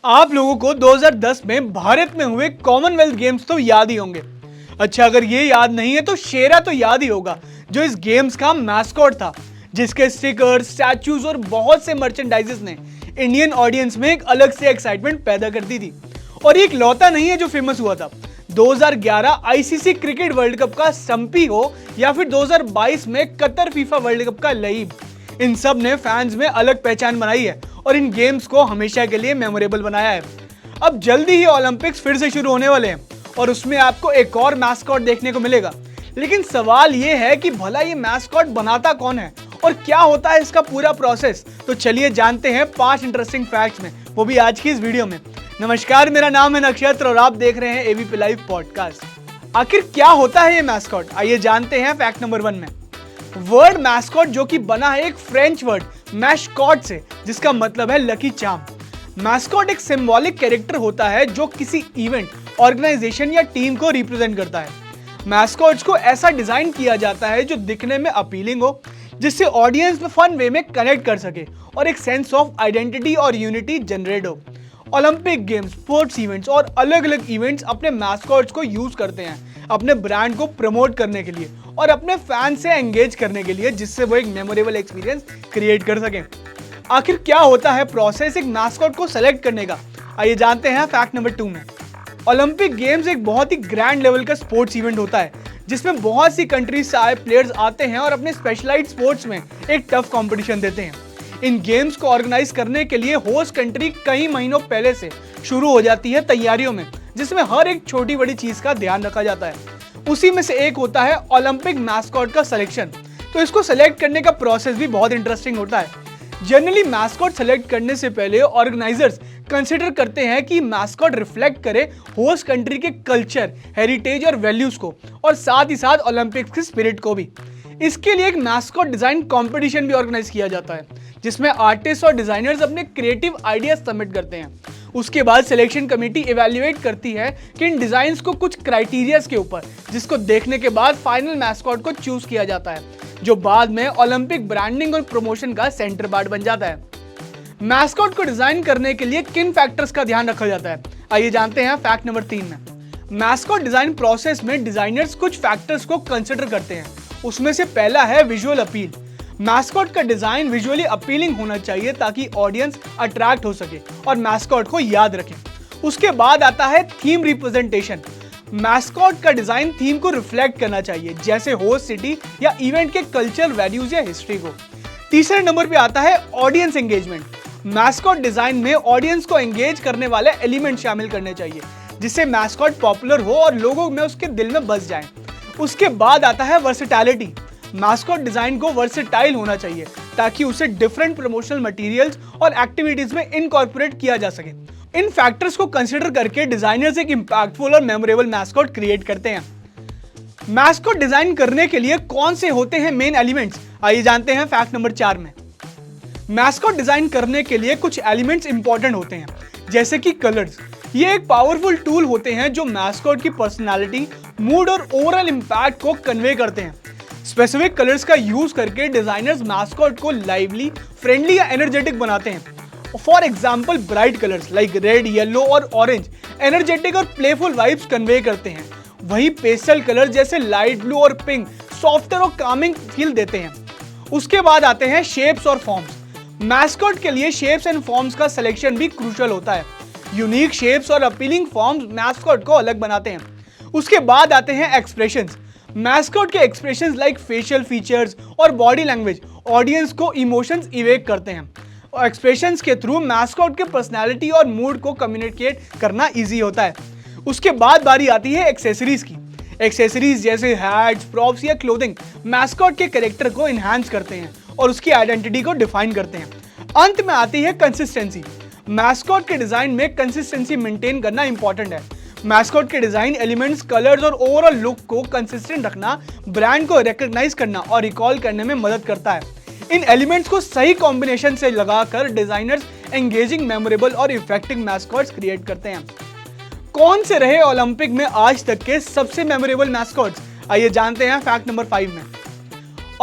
आप लोगों को 2010 में भारत में हुए कॉमनवेल्थ गेम्स तो याद ही होंगे। अच्छा, अगर ये याद नहीं है तो शेरा तो याद ही होगा, जो इस गेम्स का मैस्कॉट था, जिसके स्टिकर्स, स्टैचूज और बहुत से मर्चेंडाइजेस ने इंडियन ऑडियंस में एक अलग से एक्साइटमेंट पैदा कर दी थी। और ये इकलौता नहीं है जो फेमस हुआ था। 2011 आईसीसी क्रिकेट वर्ल्ड कप का स्टंपी हो या फिर 2022 में कतर फीफा वर्ल्ड कप का लईब, इन सब ने फैंस में अलग पहचान बनाई है और इन गेम्स को हमेशा के लिए मेमोरेबल बनाया है। अब जल्दी ही ओलंपिक्स फिर से शुरू होने वाले हैं और उसमें आपको एक और मैस्कॉट देखने को मिलेगा। लेकिन सवाल ये है कि भला ये मैस्कॉट बनाता कौन है और क्या होता है इसका पूरा प्रोसेस। तो चलिए जानते हैं 5 इंटरेस्टिंग फैक्ट्स में, वो भी आज की इस वीडियो में। नमस्कार, मेरा नाम है नक्षत्र और आप देख रहे हैं एबीपी लाइव पॉडकास्ट। आखिर क्या होता है ये मैस्कॉट, आइए जानते हैं फैक्ट नंबर 1 में। वर्ड मैस्कॉट जो कि बना है एक फ्रेंच वर्ड मैशकॉट से, जिसका मतलब है लकी चार्म। मैस्कॉट एक सिंबॉलिक कैरेक्टर होता है जो किसी इवेंट, ऑर्गेनाइजेशन या टीम को रिप्रेजेंट करता है। मैस्कॉट्स को ऐसा डिजाइन किया जाता है जो दिखने में अपीलिंग हो, जिससे ऑडियंस में फन वे में कनेक्ट कर सके और एक सेंस ऑफ आइडेंटिटी और यूनिटी जनरेट हो। ओलंपिक गेम्स, स्पोर्ट्स इवेंट्स और अलग अलग इवेंट्स अपने मैस्कॉट्स को यूज करते हैं अपने ब्रांड को प्रमोट करने के लिए और अपने फैन से एंगेज करने के लिए, जिससे वो एक मेमोरेबल एक्सपीरियंस क्रिएट कर सकें। आखिर क्या होता है प्रोसेस एक मैस्कॉट को सेलेक्ट करने का, आइए जानते हैं फैक्ट नंबर 2 में। ओलंपिक गेम्स एक बहुत ही ग्रैंड लेवल का स्पोर्ट्स इवेंट होता है जिसमें बहुत सी कंट्रीज से आए प्लेयर्स आते हैं और अपने स्पेशलाइज्ड स्पोर्ट्स में एक टफ कंपटीशन देते हैं। इन गेम्स को ऑर्गेनाइज करने के लिए होस्ट कंट्री कई महीनों पहले से शुरू हो जाती है तैयारियों में, जिसमें हर एक छोटी बड़ी चीज का ध्यान रखा जाता है। उसी में से एक होता है ओलंपिक मैस्कॉट का सिलेक्शन। तो इसको सेलेक्ट करने का प्रोसेस भी बहुत इंटरेस्टिंग होता है। जनरली मैस्कॉट सेलेक्ट करने से पहले ऑर्गेनाइजर्स कंसिडर करते हैं कि मैस्कॉट रिफ्लेक्ट करे होस्ट कंट्री के कल्चर, हेरिटेज और वैल्यूज को, और साथ ही साथ ओलंपिक्स की स्पिरिट को भी। इसके लिए एक मैस्कॉट डिजाइन कंपटीशन भी ऑर्गेनाइज किया जाता है, जिसमें आर्टिस्ट और डिजाइनर्स अपने क्रिएटिव आइडियाज सबमिट करते हैं। उसके बाद सिलेक्शन कमेटी इवैल्यूएट करती है कि इन डिजाइन्स को कुछ क्राइटेरियाज के ऊपर, जिसको देखने के बाद फाइनल मैस्कॉट को चूज किया जाता है, जो बाद में ओलंपिक ब्रांडिंग और प्रमोशन का सेंटर पार्ट बन जाता है। मैस्कॉट को डिजाइन करने के लिए किन फैक्टर्स का ध्यान रखा जाता है, आइए जानते हैं फैक्ट नंबर 3 में। मैस्कॉट डिजाइन प्रोसेस में डिजाइनर्स कुछ फैक्टर्स को कंसिडर करते हैं। उसमें से पहला है विजुअल अपील। मैस्कॉट का डिजाइन विजुअली अपीलिंग होना चाहिए ताकि ऑडियंस अट्रैक्ट हो सके और मैस्कॉट को याद रखें। उसके बाद आता है थीम रिप्रेजेंटेशन। मैस्कॉट का डिजाइन थीम को रिफ्लेक्ट करना चाहिए, जैसे होस्ट सिटी या इवेंट के कल्चर, वैल्यूज या हिस्ट्री को। तीसरे नंबर पे आता है ऑडियंस एंगेजमेंट। मैस्कॉट डिजाइन में ऑडियंस को एंगेज करने वाले एलिमेंट शामिल करने चाहिए, जिससे मैस्कॉट पॉपुलर हो और लोगों में उसके दिल में बस जाए। उसके बाद आता है वर्सेटैलिटी। मैस्कॉट डिजाइन को वर्सेटाइल होना चाहिए ताकि उसे डिफरेंट प्रमोशनल मटेरियल्स और एक्टिविटीज में इनकॉर्पोरेट किया जा सके। इन फैक्टर्स को कंसीडर करके डिजाइनर्स एक इंपैक्टफुल और मेमोरेबल मैस्कॉट क्रिएट करते हैं। मैस्कॉट डिजाइन करने के लिए कौन से होते हैं मेन एलिमेंट्स, आइए जानते हैं फैक्ट नंबर 4 में। मैस्कॉट डिजाइन करने के लिए कुछ एलिमेंट्स इंपॉर्टेंट होते हैं, जैसे कि कलर्स। ये एक पावरफुल टूल होते हैं जो मैस्कॉट की पर्सनालिटी, मूड और ओवरऑल इंपैक्ट को कन्वे करते हैं। स्पेसिफिक कलर्स का यूज करके डिजाइनर्स मैस्कॉट को लाइवली, फ्रेंडली या एनर्जेटिक बनाते हैं। For example, bright colours like red, yellow और ऑरेंज एनर्जेटिक और प्लेफुल वाइब्स कन्वे करते हैं। वहीं पेस्टल कलर जैसे लाइट ब्लू और पिंक सॉफ्टर और कामिंग फील देते हैं। उसके बाद आते हैं शेप्स और फॉर्म्स। मैस्कॉट के लिए शेप्स एंड फॉर्म्स का सिलेक्शन भी क्रूशियल होता है। यूनिक शेप्स और अपीलिंग फॉर्म्स मैस्कॉट को अलग बनाते हैं। उसके बाद आते हैं एक्सप्रेशंस। मैस्कॉट के एक्सप्रेशंस लाइक फेशियल फीचर्स और बॉडी लैंग्वेज ऑडियंस को इमोशंस इवेक करते हैं। और एक्सप्रेशंस के थ्रू मैस्कॉट के पर्सनालिटी और मूड को कम्युनिकेट करना इजी होता है। उसके बाद बारी आती है एक्सेसरीज की। एक्सेसरीज जैसे हैट्स, प्रॉप्स या क्लोथिंग मैस्कॉट के कैरेक्टर को इनहैंस करते हैं और उसकी आइडेंटिटी को डिफाइन करते हैं। अंत में आती है कंसिस्टेंसी। मैस्कॉट के डिजाइन में कंसिस्टेंसी मेंटेन करना इंपॉर्टेंट है। मैस्कॉट के डिजाइन एलिमेंट्स, कलर्स और ओवरऑल लुक को कंसिस्टेंट रखना ब्रांड को रिकॉग्नाइज करना और रिकॉल करने में मदद करता है। इन एलिमेंट्स को सही कॉम्बिनेशन से लगाकर डिजाइनर्स एंगेजिंग, मेमोरेबल और इफेक्टिव मैस्कॉट्स क्रिएट करते हैं। कौन से रहे ओलंपिक में आज तक के सबसे मेमोरेबल मैस्कॉट्स, आइए जानते हैं फैक्ट नंबर 5 में।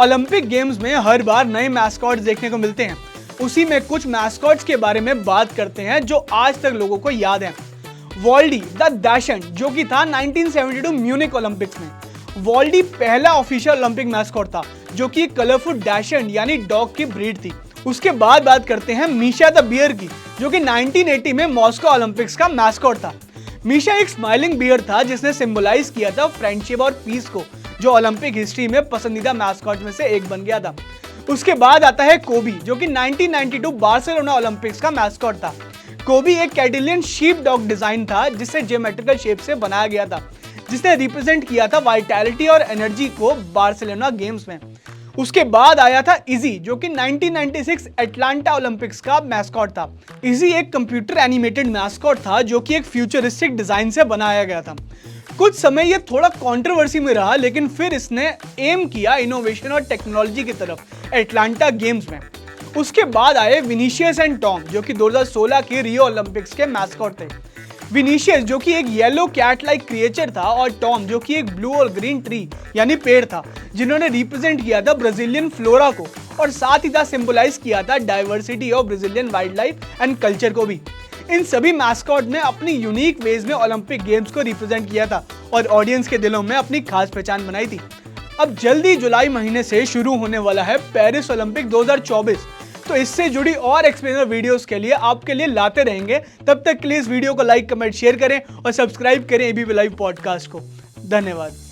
ओलंपिक गेम्स में हर बार नए मैस्कॉट्स देखने को मिलते हैं। उसी में कुछ मैस्कॉट्स के बारे में बात करते हैं जो आज तक लोगों को याद हैं। वॉल्डी द डैशेंट, जो कि था 1972 म्यूनिक ओलंपिक्स में। वॉल्डी पहला ऑफिशियल ओलंपिक मैस्कॉट था जो कि कलरफुल डैशेंट यानी डॉग की ब्रीड थी। उसके बाद बात करते हैं मीशा द बियर की, जो कि 1980 में मॉस्को ओलंपिक्स का मैस्कॉट था। मीशा एक स्माइलिंग बियर था जिसने सिंबलाइज किया था फ्रेंडशिप और पीस को, जो ओलंपिक हिस्ट्री में पसंदीदा मैस्कॉट में से एक बन गया था। उसके बाद आता है कोबी, जो कि 1992 बार्सिलोना ओलंपिक्स का मैस्कॉट था। कोबी एक कैटिलियन शीप डॉग डिजाइन था जिसे ज्योमेट्रिकल शेप से बनाया गया था, जिसने रिप्रेजेंट किया था वाइटैलिटी और एनर्जी को बार्सिलोना गेम्स में। उसके बाद आया था इजी, जो कि 1996 एटलांटा ओलंपिक्स का मैस्कॉट था। इजी एक कंप्यूटर एनिमेटेड मैस्कॉट था जो कि एक फ्यूचरिस्टिक डिजाइन से बनाया गया था। कुछ समय ये थोड़ा कंट्रोवर्सी में रहा, लेकिन फिर इसने एम किया इनोवेशन और टेक्नोलॉजी की तरफ एटलांटा गेम्स में। उसके बाद आए विनीशियस एंड टॉम, जो कि 2016 के रियो ओलंपिक्स के मैस्कॉट थे। विनीशियस जो कि एक येलो कैट लाइक क्रिएचर था, और टॉम जो कि एक ब्लू और ग्रीन ट्री यानी पेड़ था, जिन्होंने रिप्रेजेंट किया था ब्राजीलियन फ्लोरा को, और साथ ही सिंबलाइज किया था diversity of Brazilian wild life and culture को भी। इन सभी मैस्कॉट ने अपनी यूनिक वेज में ओलंपिक गेम्स को रिप्रेजेंट किया था और ऑडियंस के दिलों में अपनी खास पहचान बनाई थी। अब जल्दी जुलाई महीने से शुरू होने वाला है पेरिस ओलंपिक 2024, तो इससे जुड़ी और एक्सप्लेनर वीडियोस के लिए आपके लिए लाते रहेंगे। तब तक के लिए इस वीडियो को लाइक, कमेंट, शेयर करें और सब्सक्राइब करें एबीपी लाइव पॉडकास्ट को। धन्यवाद।